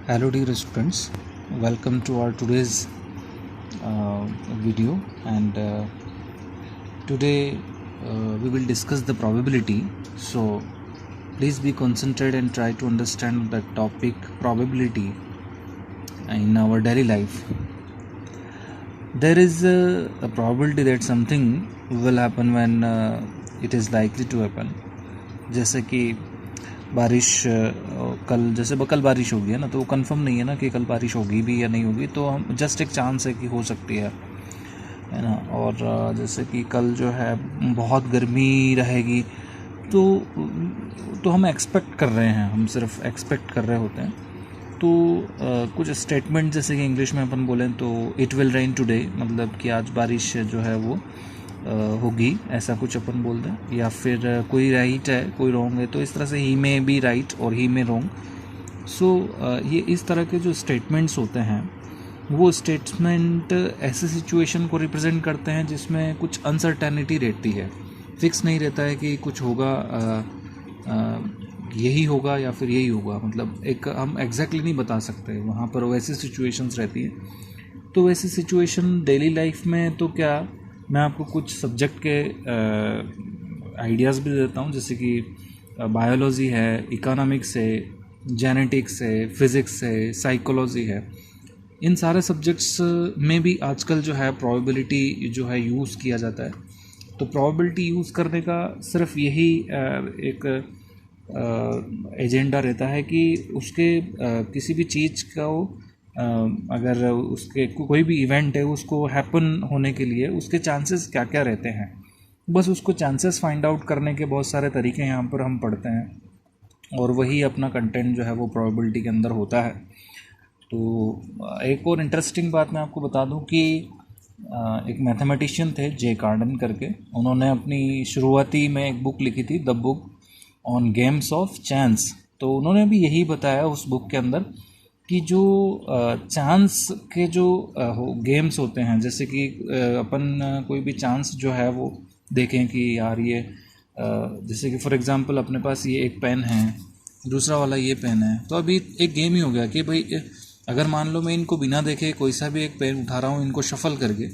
Hello dear students, welcome to our today's video and today we will discuss the probability. So please be concentrated and try to understand the topic probability in our daily life. There is a probability that something will happen when it is likely to happen. जैसे कि बारिश कल जैसे कल बारिश होगी है ना, तो वो कंफर्म नहीं है ना कि कल बारिश होगी भी या नहीं होगी, तो हम जस्ट एक चांस है कि हो सकती है ना। और जैसे कि कल जो है बहुत गर्मी रहेगी, तो हम एक्सपेक्ट कर रहे हैं, हम सिर्फ एक्सपेक्ट कर रहे होते हैं। तो कुछ स्टेटमेंट जैसे कि इंग्लिश में अपन बोलें तो इट विल रेन टुडे, मतलब कि आज बारिश जो है वो होगी, ऐसा कुछ अपन बोल दें। या फिर कोई राइट है कोई रॉन्ग है, तो इस तरह से ही मे बी राइट और ही मे रॉन्ग। सो ये इस तरह के जो स्टेटमेंट्स होते हैं, वो स्टेटमेंट ऐसे सिचुएशन को रिप्रेजेंट करते हैं जिसमें कुछ अनसर्टेनिटी रहती है, फिक्स नहीं रहता है कि कुछ होगा, यही होगा या फिर यही होगा, मतलब एक हम एग्जैक्टली नहीं बता सकते। वहाँ पर वैसी सिचुएशंस रहती हैं। तो वैसी सिचुएशन डेली लाइफ में तो क्या, मैं आपको कुछ सब्जेक्ट के आइडियाज़ भी देता हूँ, जैसे कि बायोलॉजी है, इकोनॉमिक्स है, जेनेटिक्स है, फिज़िक्स है, साइकोलॉजी है। इन सारे सब्जेक्ट्स में भी आजकल जो है प्रोबेबिलिटी जो है यूज़ किया जाता है। तो प्रोबेबिलिटी यूज़ करने का सिर्फ यही एक एजेंडा रहता है कि उसके किसी भी चीज़ का अगर उसके कोई भी इवेंट है उसको हैपन होने के लिए उसके चांसेस क्या क्या रहते हैं, बस उसको चांसेस फाइंड आउट करने के बहुत सारे तरीके यहाँ पर हम पढ़ते हैं, और वही अपना कंटेंट जो है वो प्रोबेबिलिटी के अंदर होता है। तो एक और इंटरेस्टिंग बात मैं आपको बता दूं कि एक मैथमेटिशियन थे जे कार्डन करके, उन्होंने अपनी शुरुआती में एक बुक लिखी थी, the book on games of chance. तो उन्होंने भी यही बताया उस बुक के अंदर कि जो चांस के जो गेम्स होते हैं, जैसे कि अपन कोई भी चांस जो है वो देखें कि यार ये जैसे कि फॉर एग्जांपल अपने पास ये एक पेन है, दूसरा वाला ये पेन है, तो अभी एक गेम ही हो गया कि भाई अगर मान लो मैं इनको बिना देखे कोई सा भी एक पेन उठा रहा हूँ इनको शफल करके,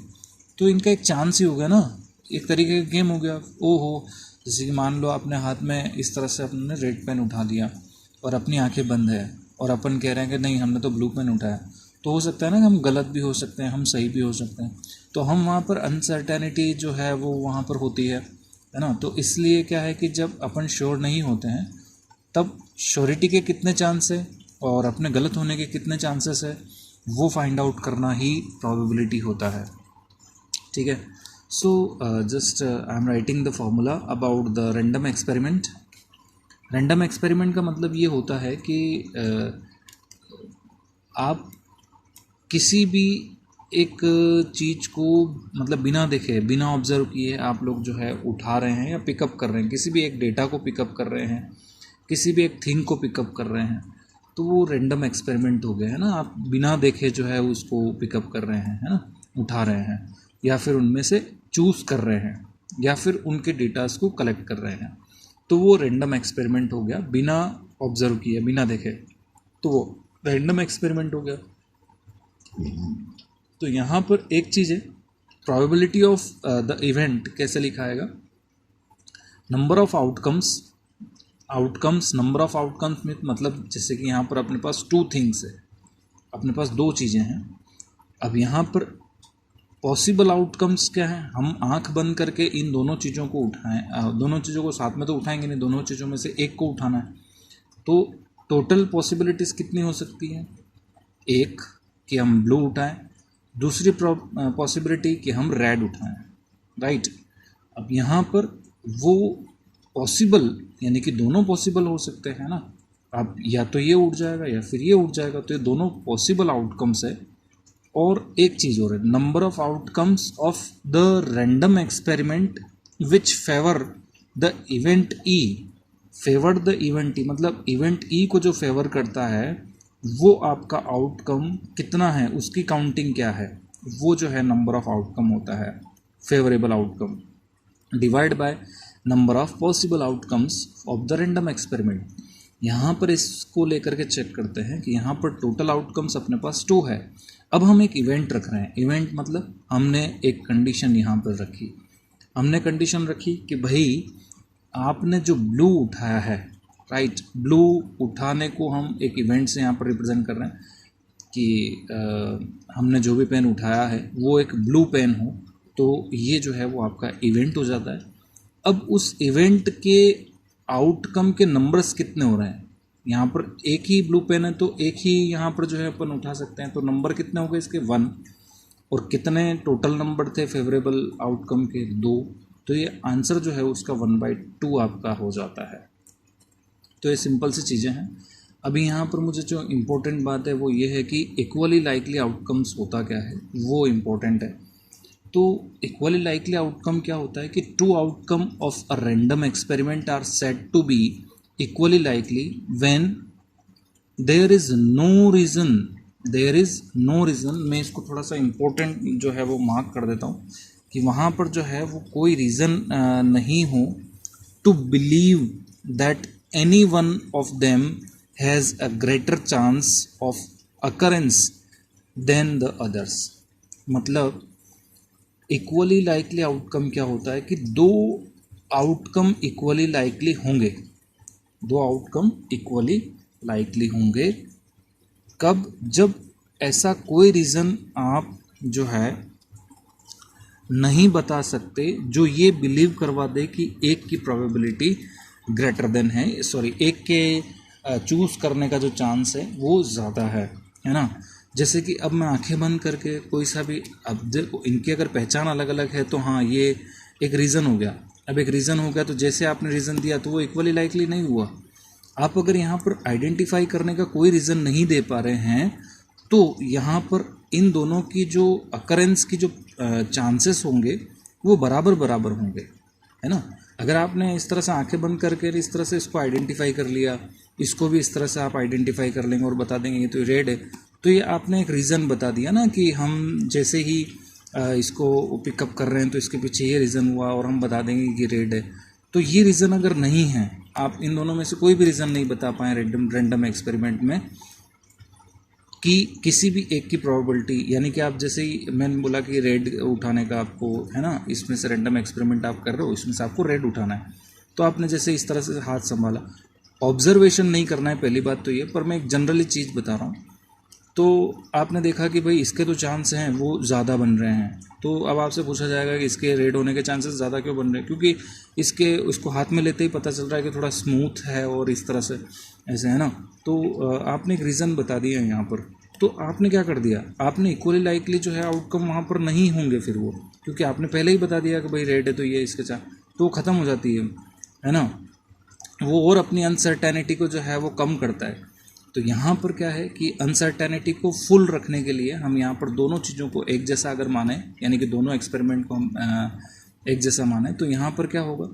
तो इनका एक चांस ही हो गया ना, एक तरीके का गेम हो गया। ओहो, जैसे कि मान लो अपने हाथ में इस तरह से अपने रेड पेन उठा लिया और अपनी आंखें बंद है, और अपन कह रहे हैं कि नहीं हमने तो ब्लू पेन उठाया, तो हो सकता है ना कि हम गलत भी हो सकते हैं, हम सही भी हो सकते हैं। तो हम वहाँ पर अनसर्टेनिटी जो है वो वहाँ पर होती है ना। तो इसलिए क्या है कि जब अपन श्योर नहीं होते हैं तब श्योरिटी के कितने चांस है और अपने गलत होने के कितने चांसेस है, वो फाइंड आउट करना ही प्रोबेबिलिटी होता है। ठीक है। So just I am writing the formula about the random experiment. Random experiment का मतलब ये होता है कि आप किसी भी एक चीज़ को मतलब बिना देखे, बिना ऑब्जर्व किए आप लोग जो है उठा रहे हैं या पिकअप कर रहे हैं, किसी भी एक डेटा को पिकअप कर रहे हैं, किसी भी एक थिंग को पिकअप कर रहे हैं, तो वो रैंडम एक्सपेरिमेंट हो गया है ना। आप बिना देखे जो है उसको पिकअप कर रहे हैं, है ना, उठा रहे हैं, या फिर उनमें से चूज़ कर रहे हैं, या फिर उनके डेटास को कलेक्ट कर रहे हैं, तो वो रैंडम एक्सपेरिमेंट हो गया, बिना ऑब्जर्व किए बिना देखे, तो वो रैंडम एक्सपेरिमेंट हो गया। तो यहाँ पर एक चीज़ है, प्रोबेबिलिटी ऑफ द इवेंट कैसे लिखाएगा, number of outcomes number of outcomes में मतलब जैसे कि यहाँ पर अपने पास टू थिंग्स है, अपने पास दो चीज़ें हैं। अब यहाँ पर पॉसिबल आउटकम्स क्या है, हम आंख बंद करके इन दोनों चीज़ों को उठाएं, दोनों चीज़ों को साथ में तो उठाएंगे नहीं, दोनों चीज़ों में से एक को उठाना है, तो टोटल पॉसिबिलिटीज़ कितनी हो सकती हैं, एक कि हम ब्लू उठाएं, दूसरी पॉसिबिलिटी कि हम रेड उठाएं, राइट। अब यहाँ पर वो पॉसिबल यानी कि दोनों पॉसिबल हो सकते हैं ना, अब या तो ये उठ जाएगा या फिर ये उठ जाएगा, तो ये दोनों पॉसिबल आउटकम्स है। और एक चीज़ और है, number of outcomes of the random experiment which favour the event E. Favour the event E मतलब इवेंट ई को जो फेवर करता है वो आपका आउटकम कितना है, उसकी काउंटिंग क्या है, वो जो है नंबर ऑफ आउटकम होता है, favourable outcome divide by number of possible outcomes of the random experiment. यहाँ पर इसको लेकर के चेक करते हैं कि यहाँ पर टोटल आउटकम्स अपने पास 2 है। अब हम एक इवेंट रख रहे हैं। इवेंट मतलब हमने एक कंडीशन यहाँ पर रखी। हमने कंडीशन रखी कि भाई आपने जो ब्लू उठाया है, राइट, ब्लू उठाने को हम एक इवेंट से यहाँ पर रिप्रेजेंट कर रहे हैं कि हमने जो भी पेन उठाया है वो एक ब्लू पेन हो, तो ये जो है वो आपका इवेंट हो जाता है। अब उस इवेंट के आउटकम के नंबर्स कितने हो रहे हैं, यहाँ पर एक ही ब्लू पेन है तो एक ही यहाँ पर जो है अपन उठा सकते हैं, तो नंबर कितने हो गए इसके 1, और कितने टोटल नंबर थे फेवरेबल आउटकम के 2, तो ये आंसर जो है उसका 1/2 आपका हो जाता है। तो ये सिंपल सी चीज़ें हैं। अभी यहाँ पर मुझे जो इम्पोर्टेंट बात है वो ये है कि इक्वली लाइकली आउटकम्स होता क्या है, वो इम्पोर्टेंट है। तो इक्वली लाइकली आउटकम क्या होता है कि 2 outcome of a random experiment are said to be equally likely when there is no reason, मैं इसको थोड़ा सा इम्पोर्टेंट जो है वो मार्क कर देता हूँ कि वहाँ पर जो है वो कोई रीज़न नहीं हो to believe that any one of them has a greater chance of occurrence than the others. मतलब इक्वली लाइकली आउटकम क्या होता है कि 2 आउटकम इक्वली लाइकली होंगे, 2 आउटकम इक्वली लाइकली होंगे कब, जब ऐसा कोई रीज़न आप जो है नहीं बता सकते जो ये बिलीव करवा दे कि एक की प्रोबेबिलिटी ग्रेटर देन है, सॉरी, एक के चूज़ करने का जो चांस है वो ज़्यादा है ना। जैसे कि अब मैं आंखें बंद करके कोई सा भी, अब देखो इनकी अगर पहचान अलग अलग है तो हाँ ये एक रीज़न हो गया। अब एक रीज़न हो गया तो जैसे आपने रीज़न दिया तो वो इक्वली लाइकली नहीं हुआ। आप अगर यहाँ पर आइडेंटिफाई करने का कोई रीज़न नहीं दे पा रहे हैं तो यहाँ पर इन दोनों की जो अकरेंस की जो चांसेस होंगे वो बराबर बराबर होंगे, है ना। अगर आपने इस तरह से आंखें बंद करके इस तरह से इसको आइडेंटिफाई कर लिया, इसको भी इस तरह से आप आइडेंटिफाई कर लेंगे और बता देंगे ये तो रेड है, तो ये आपने एक रीज़न बता दिया ना कि हम जैसे ही इसको पिकअप कर रहे हैं तो इसके पीछे ये रीज़न हुआ और हम बता देंगे कि रेड है। तो ये रीज़न अगर नहीं है, आप इन दोनों में से कोई भी रीज़न नहीं बता पाए रैंडम एक्सपेरिमेंट में कि किसी भी एक की प्रोबेबिलिटी, यानी कि आप जैसे ही मैंने बोला कि रेड उठाने का आपको है ना, इसमें से रैंडम एक्सपेरिमेंट आप कर रहे हो, इसमें से आपको रेड उठाना है, तो आपने जैसे इस तरह से हाथ संभाला, ऑब्जर्वेशन नहीं करना है पहली बात तो ये, पर मैं एक जनरली चीज़ बता रहा हूँ। तो आपने देखा कि भाई इसके तो चांस हैं वो ज़्यादा बन रहे हैं, तो अब आपसे पूछा जाएगा कि इसके रेड होने के चांसेस ज़्यादा क्यों बन रहे हैं, क्योंकि उसको हाथ में लेते ही पता चल रहा है कि थोड़ा स्मूथ है और इस तरह से ऐसे है ना। तो आपने एक रीज़न बता दिया है यहाँ पर, तो आपने क्या कर दिया, आपने इक्वली लाइकली जो है आउटकम वहाँ पर नहीं होंगे फिर वो, क्योंकि आपने पहले ही बता दिया कि भाई रेड है तो ये इसके चांस, तो ख़त्म हो जाती है ना, वो और अपनी अनसर्टेनिटी को जो है वो कम करता है। तो यहाँ पर क्या है कि अनसर्टेनिटी को फुल रखने के लिए हम यहाँ पर दोनों चीज़ों को एक जैसा अगर माने, यानी कि दोनों एक्सपेरिमेंट को हम एक जैसा माने, तो यहाँ पर क्या होगा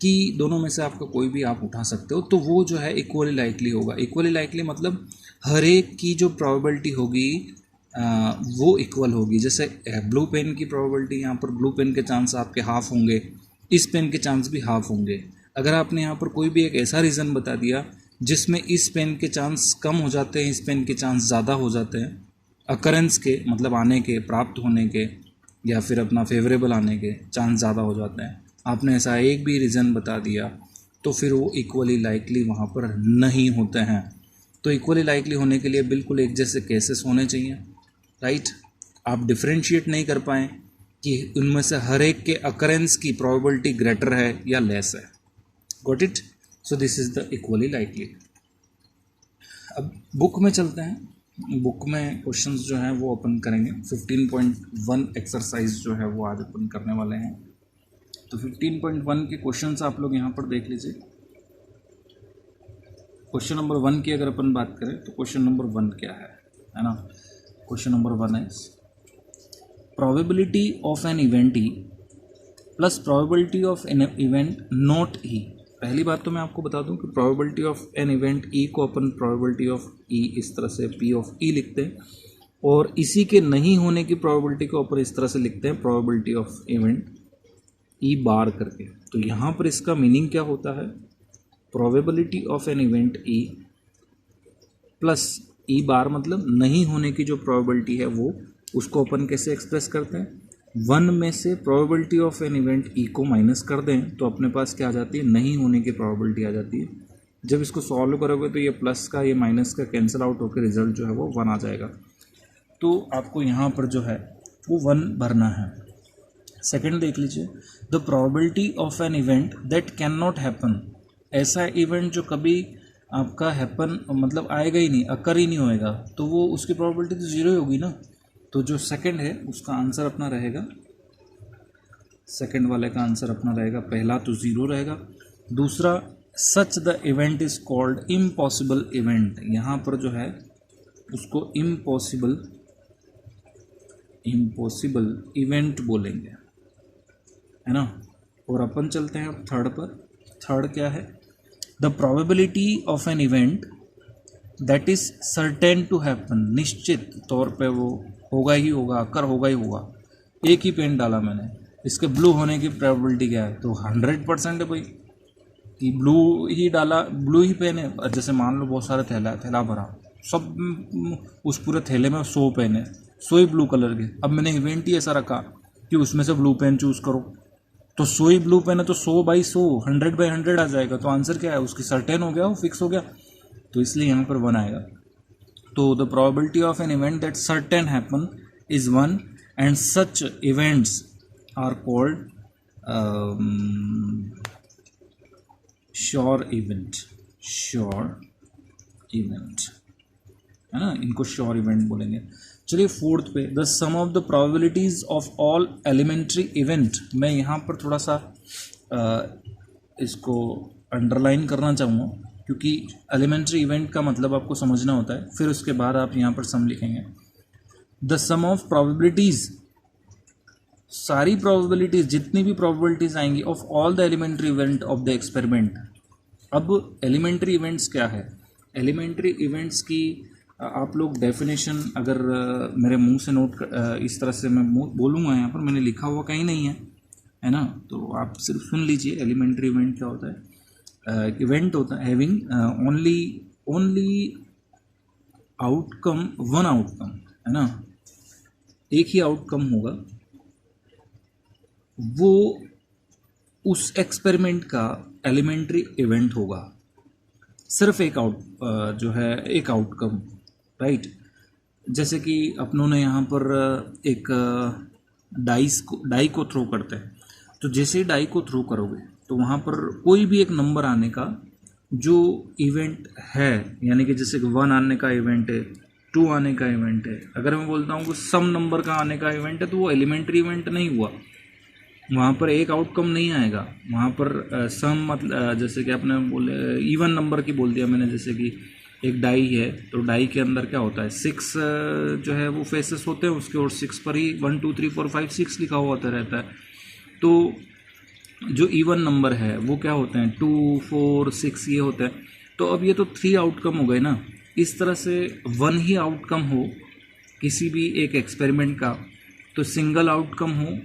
कि दोनों में से आपका कोई भी आप उठा सकते हो, तो वो जो है इक्वली लाइकली होगा। इक्वली लाइकली मतलब हर एक की जो प्रोबेबिलिटी होगी वो इक्वल होगी। जैसे ब्लू पेन की प्रोबेबिलिटी, यहाँ पर ब्लू पेन के चांस आपके हाफ होंगे, इस पेन के चांस भी हाफ होंगे। अगर आपने यहाँ पर कोई भी एक ऐसा रीज़न बता दिया जिसमें इस पेन के चांस कम हो जाते हैं, इस पेन के चांस ज़्यादा हो जाते हैं, अकरेंस के मतलब आने के, प्राप्त होने के या फिर अपना फेवरेबल आने के चांस ज़्यादा हो जाते हैं, आपने ऐसा एक भी रीज़न बता दिया तो फिर वो इक्वली लाइकली वहाँ पर नहीं होते हैं। तो इक्वली लाइकली होने के लिए बिल्कुल एक जैसे केसेस होने चाहिए, राइट। आप डिफ्रेंशिएट नहीं कर पाएँ कि उनमें से हर एक के अकरेंस की प्रोबेबिलिटी ग्रेटर है या लेस है। Got it. So this is the equally likely. अब बुक में चलते हैं। बुक में क्वेश्चंस जो हैं वो अपन करेंगे। 15.1 एक्सरसाइज जो है वो आज अपन करने वाले हैं। तो 15.1 के क्वेश्चंस आप लोग यहाँ पर देख लीजिए। क्वेश्चन नंबर 1 की अगर अपन बात करें तो क्वेश्चन नंबर 1 क्या है ना। क्वेश्चन नंबर 1 है probability of an event E plus probability of an event not E. पहली बात तो मैं आपको बता दूं कि probability of an event E को अपन प्रोबेबिलिटी ऑफ ई इस तरह से पी ऑफ ई लिखते हैं, और इसी के नहीं होने की प्रोबेबिलिटी को अपन इस तरह से लिखते हैं probability of event E bar करके। तो यहाँ पर इसका मीनिंग क्या होता है, probability of an event E plus E bar मतलब नहीं होने की जो प्रोबेबिलिटी है वो, उसको अपन कैसे एक्सप्रेस करते हैं, 1 में से probability of an event E को माइनस कर दें तो अपने पास क्या आ जाती है, नहीं होने की प्रोबेबिलिटी आ जाती है। जब इसको सॉल्व करोगे तो ये प्लस का ये माइनस का कैंसिल आउट होकर रिजल्ट जो है वो 1 आ जाएगा। तो आपको यहाँ पर जो है वो 1 भरना है। सेकंड देख लीजिए, the probability of an event that can not happen, ऐसा इवेंट जो कभी आपका हैपन मतलब आएगा ही नहीं, अकर ही नहीं होएगा, तो वो उसकी प्रोबेबिलिटी तो 0 ही होगी ना। तो जो सेकंड है उसका आंसर अपना रहेगा, सेकंड वाले का आंसर अपना रहेगा, पहला तो 0 रहेगा। दूसरा, सच the event is called impossible event, यहाँ पर जो है उसको इम्पॉसिबल इवेंट बोलेंगे, है ना। और अपन चलते हैं अब थर्ड पर। थर्ड क्या है, the probability of an event that is certain to happen, निश्चित तौर पे वो होगा ही होगा, अकर होगा ही होगा। एक ही पेन डाला मैंने, इसके ब्लू होने की प्रोबेबिलिटी क्या है, तो 100% है भाई कि ब्लू ही डाला, ब्लू ही पेन है। जैसे मान लो बहुत सारे थैला भरा, सब उस पूरे थैले में 100 पेन है, 100 ही ब्लू कलर के। अब मैंने इवेंट ही ऐसा रखा कि उसमें से ब्लू पेन चूज़ करो, तो 100 ही ब्लू पेन है तो 100/100, 100/100 आ जाएगा। तो आंसर क्या है, उसकी सर्टेन हो गया, वो फिक्स हो गया, तो इसलिए यहाँ पर 1 आएगा। तो the probability of an event that certain happen is 1 and such events are called sure event, है ना, इनको श्योर इवेंट बोलेंगे। चलिए फोर्थ पे, the sum of the probabilities of all elementary event, मैं यहाँ पर थोड़ा सा इसको अंडरलाइन करना चाहूँगा क्योंकि एलिमेंट्री इवेंट का मतलब आपको समझना होता है, फिर उसके बाद आप यहाँ पर सम लिखेंगे। द सम ऑफ प्रोबेबिलिटीज, सारी प्रोबेबिलिटीज, जितनी भी प्रोबेबिलिटीज आएंगी of all the elementary event of the experiment. अब एलिमेंट्री इवेंट्स क्या है, एलिमेंट्री इवेंट्स की आप लोग डेफिनेशन अगर मेरे मुंह से नोट इस तरह से मैं बोलूँगा, यहाँ पर मैंने लिखा हुआ कहीं नहीं है ना, तो आप सिर्फ सुन लीजिए। एलिमेंट्री इवेंट क्या होता है, इवेंट होता है having only outcome, one outcome, है ना, एक ही आउटकम होगा, वो उस एक्सपेरिमेंट का एलिमेंट्री इवेंट होगा, सिर्फ एक जो है एक आउटकम, राइट। जैसे कि अपनों ने यहाँ पर एक डाई को थ्रो करते हैं, तो जैसे ही डाई को थ्रो करोगे तो वहाँ पर कोई भी एक नंबर आने का जो इवेंट है, यानी कि जैसे कि 1 आने का इवेंट है, 2 आने का इवेंट है, अगर मैं बोलता हूँ कि सम नंबर का आने का इवेंट है तो वो एलिमेंट्री इवेंट नहीं हुआ, वहाँ पर एक आउटकम नहीं आएगा। वहाँ पर सम मतलब जैसे कि आपने बोले इवन नंबर की बोल दिया मैंने, जैसे कि एक डाई है तो डाई के अंदर क्या होता है, 6 जो है वो फेसेस होते हैं उसके, और 6 पर ही 1 2 3 4 5 6 लिखा हुआ होता रहता है। तो जो इवन नंबर है वो क्या होते हैं, 2 4 6 ये होता है। तो अब ये तो 3 आउटकम हो गए ना। इस तरह से 1 ही आउटकम हो किसी भी एक एक्सपेरिमेंट का, तो सिंगल आउटकम हो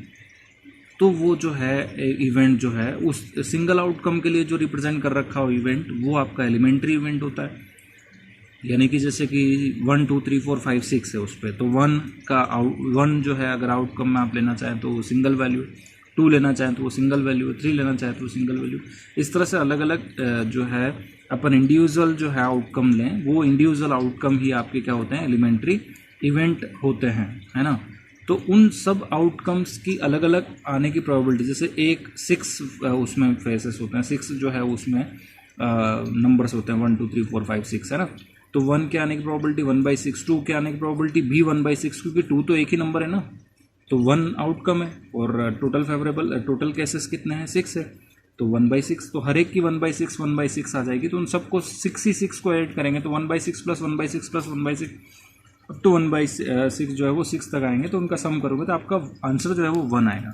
तो वो जो है इवेंट जो है उस सिंगल आउटकम के लिए जो रिप्रेजेंट कर रखा हो इवेंट, वो आपका एलिमेंट्री इवेंट होता है। यानी कि जैसे कि 1 2 3 4 5 6 है उस पर, तो 1 जो है अगर आउटकम में आप लेना चाहें तो वो सिंगल वैल्यू, 2 लेना चाहें तो वो सिंगल वैल्यू, 3 लेना चाहें तो वो सिंगल वैल्यू। इस तरह से अलग अलग जो है अपन इंडिविजुअल जो है आउटकम लें, वो इंडिविजुअल आउटकम ही आपके क्या होते हैं, एलिमेंट्री इवेंट होते हैं, है ना। तो उन सब आउटकम्स की अलग अलग आने की प्रोबेबिलिटी, जैसे एक 6 उसमें फेसेस होते हैं, 6 जो है उसमें नंबर्स होते हैं 1 2 3 4 5 6, है ना। तो 1 के आने की प्रोबेबिलिटी 1/6, 2 के आने की प्रोबेबिलिटी भी 1/6, क्योंकि 2 तो एक ही नंबर है ना, तो 1 आउटकम है, और टोटल केसेस कितने हैं, 6 है, तो 1/6, तो हर एक की 1/6 आ जाएगी। तो उन सबको 6 ही 6 को ऐड करेंगे तो 1/6 + 1/6 + 1/6 अब तो 1/6 जो है वो 6 तक आएंगे, तो उनका सम करोगे तो आपका आंसर जो है वो 1 आएगा।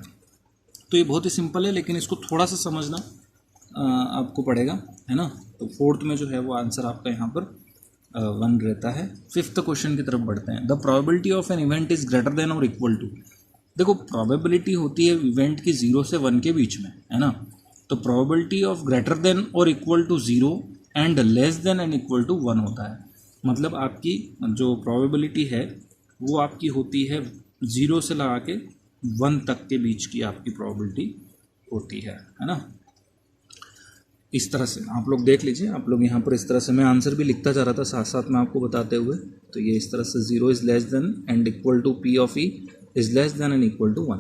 तो ये बहुत ही सिंपल है, लेकिन इसको थोड़ा सा समझना आपको पड़ेगा, है ना। तो फोर्थ में जो है वो आंसर आपका यहाँ पर 1 रहता है। फिफ्थ क्वेश्चन की तरफ बढ़ते हैं। The probability of an event is greater than और इक्वल टू। देखो प्रोबेबिलिटी होती है इवेंट की 0 से 1 के बीच में, है ना। तो प्रोबेबिलिटी ऑफ ग्रेटर देन और equal to 0 and less than and equal to 1 होता है। मतलब आपकी जो प्रोबेबिलिटी है वो आपकी होती है 0 से लगा के 1 तक के बीच की आपकी प्रोबेबिलिटी होती है ना। इस तरह से आप लोग देख लीजिए, आप लोग यहाँ पर इस तरह से, मैं आंसर भी लिखता जा रहा था साथ साथ में आपको बताते हुए। तो ये इस तरह से 0 is less than and equal to P of E is less than and equal to 1,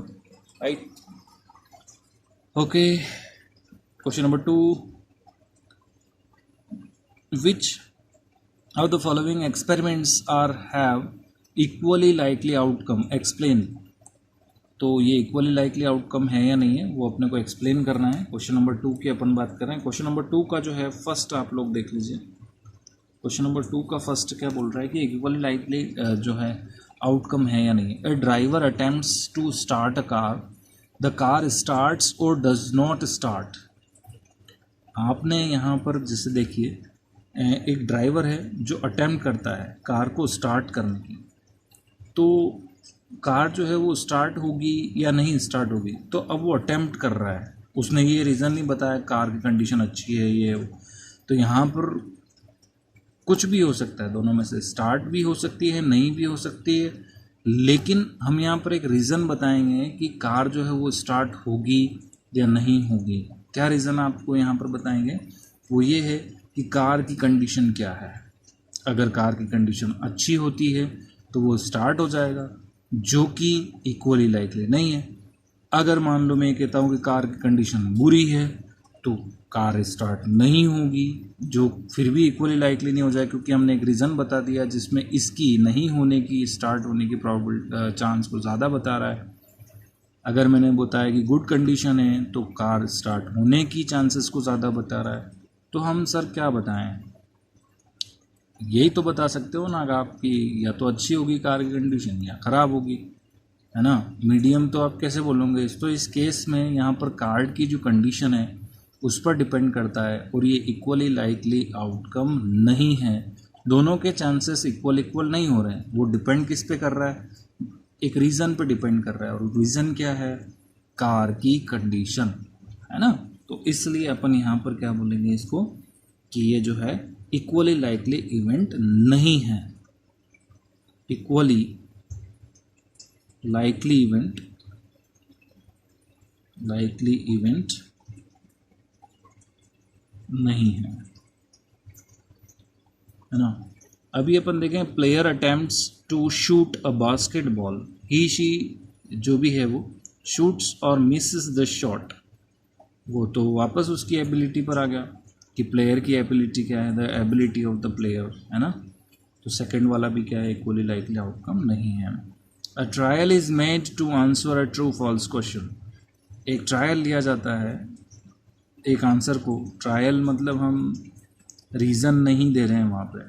right. Okay, question number 2, which of the following experiments are have equally likely outcome, explain। तो ये इक्वली लाइकली आउटकम है या नहीं है वो अपने को explain करना है। क्वेश्चन नंबर 2 की अपन बात कर रहे हैं। क्वेश्चन नंबर 2 का जो है फर्स्ट आप लोग देख लीजिए। क्वेश्चन नंबर 2 का फर्स्ट क्या बोल रहा है कि इक्वली लाइकली जो है आउटकम है या नहीं। A driver attempts to start a car, the car starts और डज नॉट स्टार्ट। आपने यहाँ पर जैसे देखिए, एक ड्राइवर है जो अटेम्प्ट करता है कार को स्टार्ट करने की, तो कार जो है वो स्टार्ट होगी या नहीं स्टार्ट होगी। तो अब वो अटेम्प्ट कर रहा है, उसने ये रीज़न नहीं बताया कार की कंडीशन अच्छी है ये वो। तो यहाँ पर कुछ भी हो सकता है, दोनों में से स्टार्ट भी हो सकती है नहीं भी हो सकती है, लेकिन हम यहाँ पर एक रीज़न बताएंगे कि कार जो है वो स्टार्ट होगी या नहीं होगी। क्या रीज़न आपको यहाँ पर बताएंगे, वो ये है कि कार की कंडीशन क्या है। अगर कार की कंडीशन अच्छी होती है तो वो स्टार्ट हो जाएगा, जो कि इक्वली लाइकली नहीं है। अगर मान लो मैं कहता हूँ कि कार की कंडीशन बुरी है तो कार स्टार्ट नहीं होगी, जो फिर भी इक्वली लाइकली नहीं हो जाए, क्योंकि हमने एक रीज़न बता दिया जिसमें इसकी नहीं होने की, स्टार्ट होने की प्रोबेबल चांस को ज़्यादा बता रहा है। अगर मैंने बताया कि गुड कंडीशन है तो कार स्टार्ट होने की चांसेस को ज़्यादा बता रहा है। तो हम सर क्या बताएं, यही तो बता सकते हो ना कि आपकी या तो अच्छी होगी कार की कंडीशन या ख़राब होगी, है ना। मीडियम तो आप कैसे बोलोगे। तो इस केस में यहाँ पर कार की जो कंडीशन है उस पर डिपेंड करता है, और ये इक्वली लाइकली आउटकम नहीं है। दोनों के चांसेस इक्वल नहीं हो रहे हैं। वो डिपेंड किस पे कर रहा है, एक रीज़न पे डिपेंड कर रहा है, और रीज़न क्या है, कार की कंडीशन, है ना। तो इसलिए अपन यहाँ पर क्या बोलेंगे इसको कि ये जो है इक्वली लाइकली इवेंट नहीं है। इक्वली लाइकली इवेंट नहीं है ना। अभी अपन देखें, player attempts to shoot a basketball, he she जो भी है वो शूट्स और मिसेस द शॉट। वो तो वापस उसकी एबिलिटी पर आ गया कि प्लेयर की एबिलिटी क्या है, the ability of the player, है ना। तो सेकंड वाला भी क्या है, इक्वली लाइकली आउटकम नहीं है। A trial is made to answer a true false question. एक ट्रायल लिया जाता है एक आंसर को। ट्रायल मतलब हम रीज़न नहीं दे रहे हैं वहाँ पे।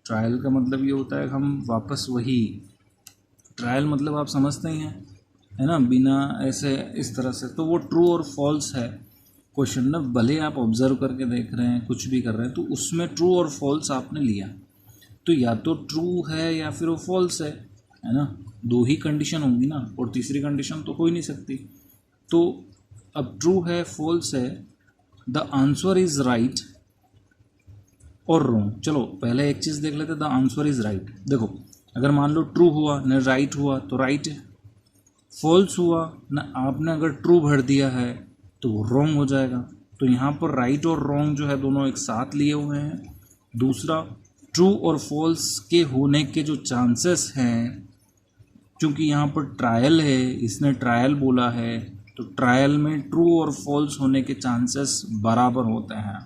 ट्रायल का मतलब ये होता है कि हम वापस वही, ट्रायल मतलब आप समझते ही हैं, है ना, बिना ऐसे इस तरह से। तो वो ट्रू और फॉल्स है क्वेश्चन ना, भले आप ऑब्जर्व करके देख रहे हैं कुछ भी कर रहे हैं, तो उसमें ट्रू और फॉल्स आपने लिया, तो या तो ट्रू है या फिर वो फॉल्स है ना। दो ही कंडीशन होंगी ना, और तीसरी कंडीशन तो हो ही नहीं सकती। तो अब ट्रू है फॉल्स है, द आंसर इज राइट और रॉन्ग। चलो पहले एक चीज़ देख लेते, द आंसर इज राइट। देखो अगर मान लो ट्रू हुआ न राइट हुआ तो राइट है, फॉल्स हुआ न आपने अगर ट्रू भर दिया है तो वो रॉन्ग हो जाएगा। तो यहाँ पर राइट और रॉन्ग जो है दोनों एक साथ लिए हुए हैं। दूसरा, ट्रू और फॉल्स के होने के जो चांसेस हैं, क्योंकि यहाँ पर ट्रायल है, इसने ट्रायल बोला है, तो ट्रायल में ट्रू और फॉल्स होने के चांसेस बराबर होते हैं।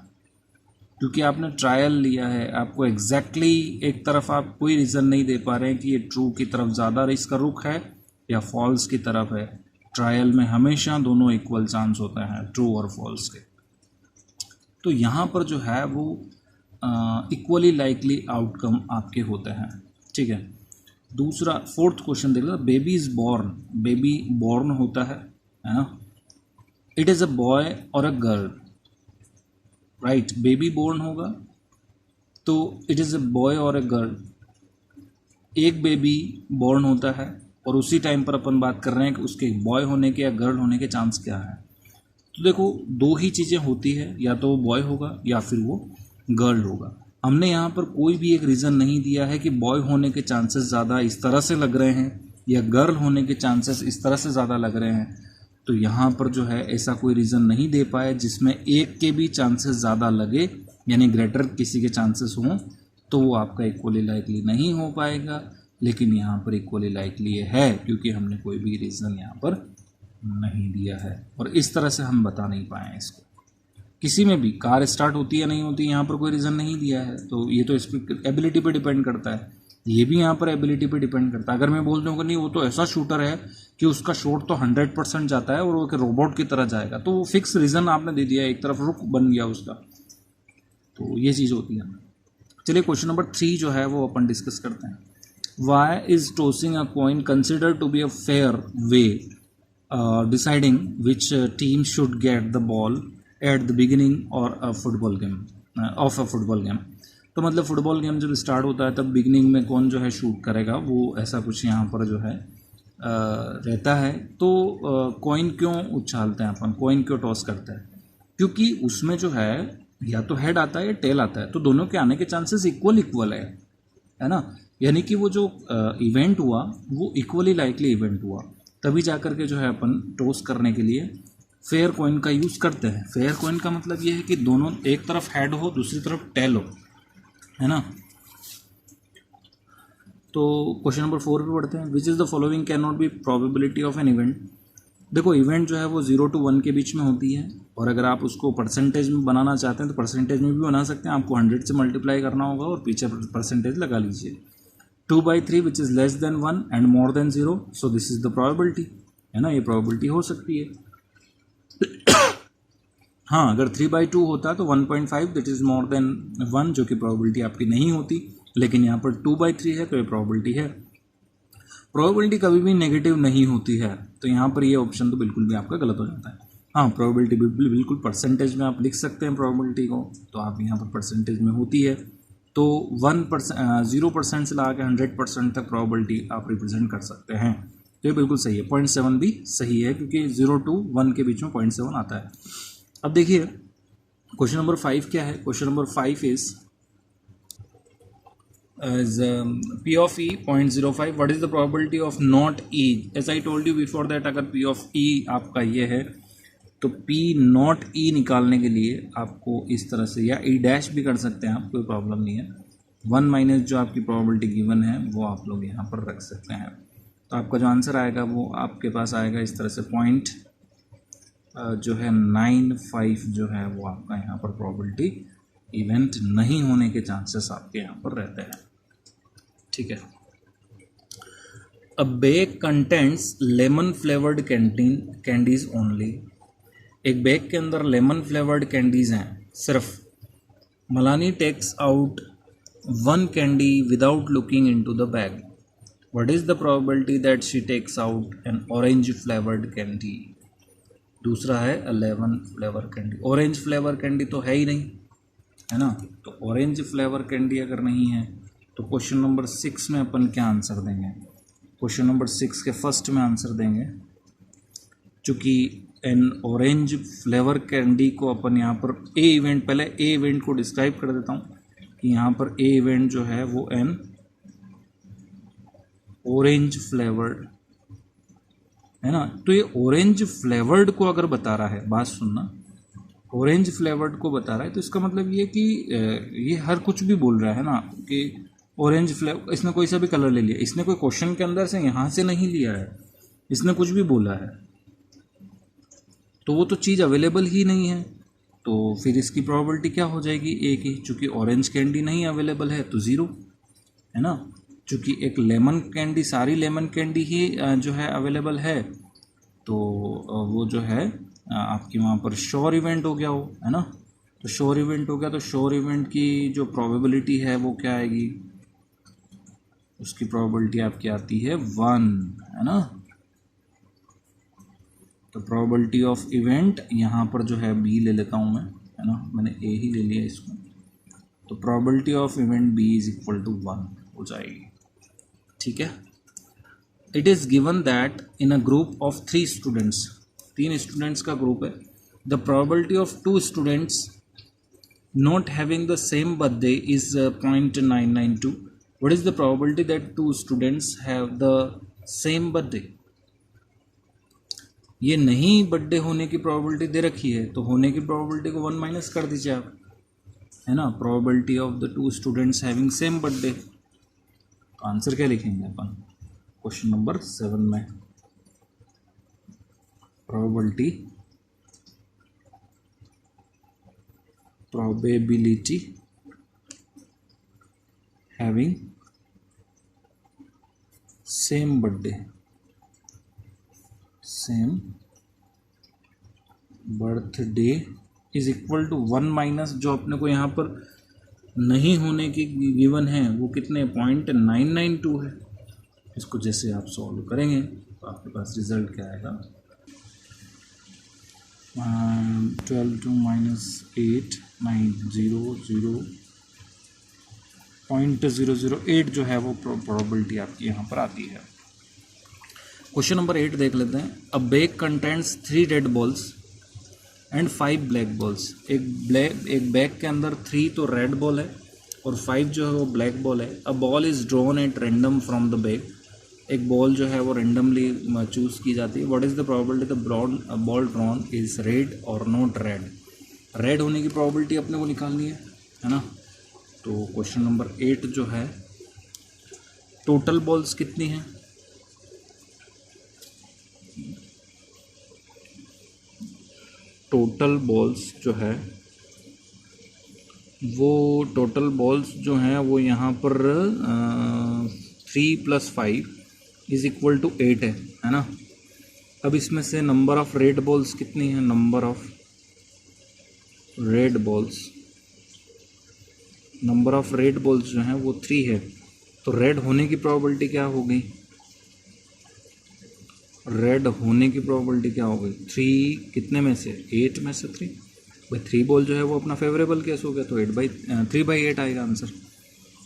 क्योंकि आपने ट्रायल लिया है, आपको एग्जैक्टली एक तरफ आप कोई रीज़न नहीं दे पा रहे हैं कि ये ट्रू की तरफ ज़्यादा इसका रुख है या फॉल्स की तरफ है। ट्रायल में हमेशा दोनों इक्वल चांस होते हैं, ट्रू और फॉल्स के। तो यहाँ पर जो है वो इक्वली लाइकली आउटकम आपके होते हैं, ठीक है। दूसरा, फोर्थ क्वेश्चन देख लो, baby is born. Baby born होता है ना। इट इज़ अ बॉय और a girl, right. Baby born होगा तो इट इज़ अ बॉय और अ गर्ल। एक बेबी बॉर्न होता है और उसी टाइम पर अपन बात कर रहे हैं कि उसके बॉय होने के या गर्ल होने के चांस क्या है। तो देखो दो ही चीज़ें होती है, या तो वो बॉय होगा या फिर वो गर्ल होगा। हमने यहाँ पर कोई भी एक रीज़न नहीं दिया है कि बॉय होने के चांसेस ज़्यादा इस तरह से लग रहे हैं या गर्ल होने के चांसेस इस तरह से ज़्यादा लग रहे हैं। तो यहाँ पर जो है ऐसा कोई रीज़न नहीं दे पाए जिसमें एक के भी चांसेस ज़्यादा लगे, यानी ग्रेटर किसी के चांसेस हों, तो वो आपका इक्वली लाइकली नहीं हो पाएगा। लेकिन यहाँ पर इक्वली लाइकली है क्योंकि हमने कोई भी रीज़न यहाँ पर नहीं दिया है, और इस तरह से हम बता नहीं पाए इसको। किसी में भी कार स्टार्ट होती है नहीं होती, यहाँ पर कोई रीज़न नहीं दिया है, तो ये तो इस पर एबिलिटी पे डिपेंड करता है, ये भी यहाँ पर एबिलिटी पे डिपेंड करता है। अगर मैं बोल दूँ कि नहीं वो तो ऐसा शूटर है कि उसका शॉट तो 100% जाता है और वो एक रोबोट की तरह जाएगा, तो वो फिक्स रीज़न आपने दे दिया, एक तरफ रुक बन गया उसका, तो ये चीज़ होती है। चलिए क्वेश्चन नंबर 3 जो है वो अपन डिस्कस करते हैं। Why is tossing a coin consider to be a fair way deciding which team should get the ball at the beginning और a football game of a football game. तो मतलब football game जब start होता है तब beginning में कौन जो है शूट करेगा, वो ऐसा कुछ यहाँ पर जो है रहता है। तो कॉइन क्यों उछालते हैं अपन, कॉइन क्यों टॉस करते हैं? क्योंकि उसमें जो है या तो हेड आता है या टेल आता है, तो दोनों के आने के चांसेस इक्वल है ना। यानी कि वो जो इवेंट हुआ वो इक्वली लाइकली इवेंट हुआ, तभी जा कर के जो है अपन टॉस करने के लिए फेयर कॉइन का यूज़ करते हैं। फेयर कॉइन का मतलब ये है कि दोनों, एक तरफ हेड हो दूसरी तरफ टेल हो, है ना। तो क्वेश्चन नंबर 4 पे पढ़ते हैं। Which is the following can not be probability of an event. देखो इवेंट जो है वो 0 to 1 के बीच में होती है, और अगर आप उसको परसेंटेज में बनाना चाहते हैं तो परसेंटेज में भी बना सकते हैं। आपको 100 से मल्टीप्लाई करना होगा और पीछे परसेंटेज लगा लीजिए। 2/3 which is less then 1 and more than 0, so this is the probability, है ना, ये प्रोबेबिलिटी हो सकती है। हाँ, अगर 3/2 होता तो 1.5 दैट इज़ मोर देन 1, जो कि प्रोबेबिलिटी आपकी नहीं होती, लेकिन यहाँ पर 2/3 है तो ये प्रोबेबिलिटी है। प्रोबेबिलिटी कभी भी नेगेटिव नहीं होती है, तो यहाँ पर ये ऑप्शन तो बिल्कुल भी आपका गलत हो जाता है। हाँ, प्रोबेबिलिटी बिल्कुल परसेंटेज में आप लिख सकते हैं प्रोबेबिलिटी को, तो आप यहाँ पर परसेंटेज में होती है, तो 0% से ला के 100% तक प्रोबेबिलिटी आप रिप्रेजेंट कर सकते हैं, तो ये बिल्कुल सही है। 0.7 भी सही है क्योंकि 0 to 1 के बीच में 0.7 आता है। अब देखिए क्वेश्चन नंबर 5 क्या है। Question number 5 is as P of E 0.05, what is the probability of not E? As I told you before that, अगर P of E आपका ये है तो P not E निकालने के लिए आपको इस तरह से, या E डैश भी कर सकते हैं आप, कोई प्रॉब्लम नहीं है। 1 माइनस जो आपकी प्रोबेबिलिटी गिवन है वो आप लोग यहाँ पर रख सकते हैं, तो आपका जो आंसर आएगा वो आपके पास आएगा इस तरह से। पॉइंट जो है 95 जो है वो आपका यहाँ पर प्रोबेबिलिटी इवेंट नहीं होने के चांसेस आपके यहाँ पर रहते हैं, ठीक है। A bag contents lemon flavoured candies only. एक बेक के अंदर लेमन फ्लेवर्ड कैंडीज हैं सिर्फ। Malani takes out 1 candy without looking into the bag. What is the probability that she takes out an orange flavoured candy. दूसरा है 11 flavour candy. Orange flavour candy तो है ही नहीं, है ना, तो ऑरेंज फ्लेवर कैंडी अगर नहीं है तो क्वेश्चन नंबर 6 में अपन क्या आंसर देंगे। क्वेश्चन नंबर 6 के फर्स्ट में आंसर देंगे, चूँकि एन ऑरेंज फ्लेवर कैंडी को अपन यहाँ पर ए इवेंट, पहले ए इवेंट को डिस्क्राइब कर देता हूँ कि यहाँ पर ए इवेंट जो है वो एन ऑरेंज फ्लेवर्ड, है ना। तो ये ऑरेंज फ्लेवर्ड को अगर बता रहा है, बात सुनना, ऑरेंज फ्लेवर्ड को बता रहा है तो इसका मतलब ये कि ये हर कुछ भी बोल रहा है ना कि ऑरेंज फ्लेवर, इसने कोई सा भी कलर ले लिया, इसने कोई क्वेश्चन के अंदर से यहाँ से नहीं लिया है, इसने कुछ भी बोला है, तो वो तो चीज़ अवेलेबल ही नहीं है, तो फिर इसकी प्रोबेबिलिटी क्या हो जाएगी, एक ही। चूँकि ऑरेंज कैंडी नहीं अवेलेबल है तो 0, है ना। चूँकि एक लेमन कैंडी, सारी लेमन कैंडी ही जो है अवेलेबल है, तो वो जो है आपकी वहाँ पर श्योर इवेंट हो गया हो, है ना। तो श्योर इवेंट हो गया, तो श्योर इवेंट की जो प्रोबेबिलिटी है वो क्या आएगी, उसकी प्रोबेबिलिटी आपकी आती है 1, है ना। तो प्रोबेबिलिटी ऑफ इवेंट यहाँ पर जो है बी ले लेता हूँ मैं, है ना, मैंने ए ही ले लिया इसको, तो probability of event B is equal to 1 हो जाएगी, ठीक है। It is given that in a group of 3 students, 3 students का ग्रुप है, the probability of 2 students not having the same birthday is 0.992. What is the probability that two students have the same birthday? ये नहीं birthday होने की probability दे रखी है, तो होने की प्रोबेबिलिटी को 1 माइनस कर दीजिए आप, है ना. Probability of the two students having same birthday. तो आंसर क्या लिखेंगे अपन क्वेश्चन नंबर 7 में? probability having same birthday is equal to 1 minus जो अपने को यहाँ पर नहीं होने की गिवन है वो कितने 0.992 है. इसको जैसे आप सॉल्व करेंगे तो आपके पास रिजल्ट क्या आएगा? 12 टू -8 0.008 जो है वो प्रोबेबिलिटी आपकी यहाँ पर आती है. क्वेश्चन नंबर 8 देख लेते हैं. अ bag contents 3 red balls and 5 black balls. एक बैग के अंदर 3 तो रेड बॉल है और 5 जो है वो ब्लैक बॉल है. A ball is drawn at random from the bag. एक बॉल जो है वो रेंडमली चूज़ की जाती है. What is the probability the ball drawn is red और नॉट रेड. रेड होने की प्रोबेबिलिटी अपने को निकालनी है ना. तो क्वेश्चन नंबर 8 जो है, टोटल बॉल्स कितनी हैं? टोटल बॉल्स जो है वो यहाँ पर 3 + 5 इज इक्वल टू 8 है ना. अब इसमें से नंबर ऑफ रेड बॉल्स कितनी है? नंबर ऑफ रेड बॉल्स जो हैं वो 3 है. तो रेड होने की प्रोबेबिलिटी क्या होगी? 3 कितने में से? 8 में से 3. भाई 3 बॉल जो है वो अपना फेवरेबल केस हो गया, तो 3/8 आएगा आंसर,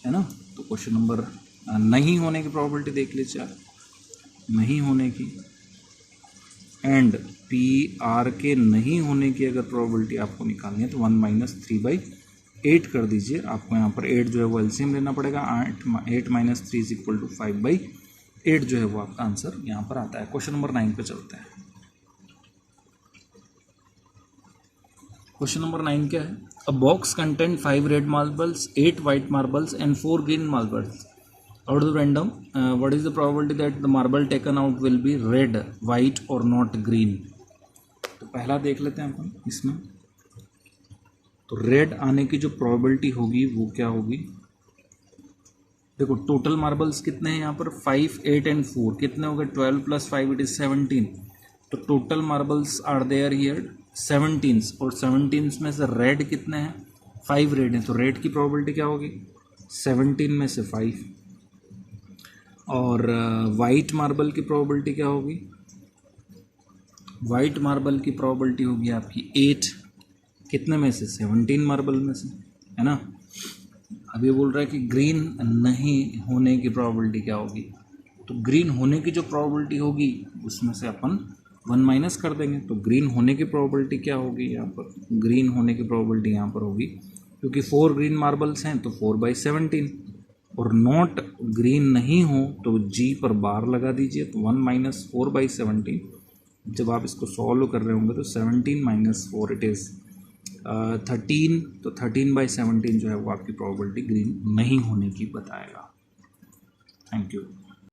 है ना. तो क्वेश्चन नंबर नहीं होने की प्रोबेबिलिटी देख लीजिए आप. नहीं होने की एंड PR के नहीं होने की अगर प्रोबेबिलिटी आपको निकालनी है तो 1 - 3/8 कर दीजिए. आपको यहाँ पर 8 जो है वो एलसीएम लेना पड़ेगा. 8 - 3 इज इक्वल टू 5/8 जो है वो आपका आंसर यहाँ पर आता है. क्वेश्चन नंबर 9 पे चलते हैं. क्वेश्चन नंबर 9 क्या है? अ box content 5 red marbles, 8 white marbles and 4 green marbles. Out of random, what is the probability that the marble taken out will be red, white or not green? तो पहला देख लेते हैं अपन इसमें. तो रेड आने की जो प्रोबेबिलिटी होगी वो क्या होगी? देखो टोटल मार्बल्स कितने हैं यहाँ पर? 5, 8 एंड 4. कितने हो गए? 12 + 5 इट इज 17. तो total marbles are there here 17. और 17 में से रेड कितने हैं? 5 रेड हैं. तो रेड की प्रोबेबिलिटी क्या होगी? 17 में से 5. और वाइट मार्बल की प्रोबेबिलिटी क्या होगी? वाइट मार्बल की प्रोबेबिलिटी होगी आपकी 8. कितने में से? 17 मार्बल में से, है ना. अब ये बोल रहा है कि ग्रीन नहीं होने की प्रोबेबिलिटी क्या होगी. तो ग्रीन होने की जो प्रोबेबिलिटी होगी उसमें से अपन 1 माइनस कर देंगे. तो ग्रीन होने की प्रोबेबिलिटी क्या होगी यहाँ पर? ग्रीन होने की प्रोबेबिलिटी यहाँ पर होगी, क्योंकि 4 ग्रीन मार्बल्स हैं तो 4/17. और नॉट ग्रीन नहीं हो तो G पर बार लगा दीजिए. तो 1 - 4/17. जब आप इसको सॉल्व कर रहे होंगे तो 17 - 4 इट इज़ 13. तो 13/17 जो है वो आपकी प्रोबेबिलिटी ग्रीन नहीं होने की बताएगा. Thank you.